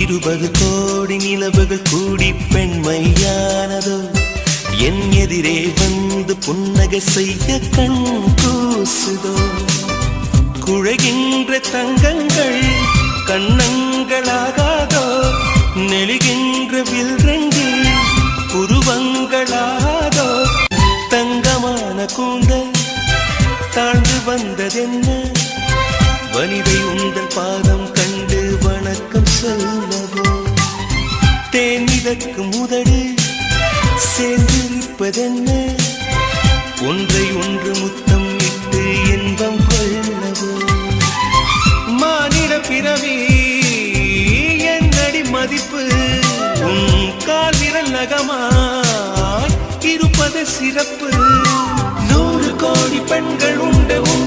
20 கோடி நிலவுகள் கூடி பெண்மையானதோ என் எதிரே வந்து புன்னகை செய்ய கண் கூசுதோ குழைகின்ற தங்கங்கள் கண்ணங்களாகாதோ நெளிகின்ற வில்ரங்கில் உருவங்களாதோ தங்கமான கூந்தல் தாழ்ந்து வந்ததென்ன வனிதை உந்தன் பாதம் கண்டு வணக்கம் சொல்லவோ தேன் மிதக்கும் முதடு சேர்ந்திருப்பதென்ன ஒன்றை ஒன்று முத்தம் இட்டு இன்பம் கொள்ளவோ மானிட பிறவி என்னடி மதிப்பு உன் கால் விரல் நகமாய் இருப்பது சிறப்பு 100 கோடி பெண்கள் உண்டு உன்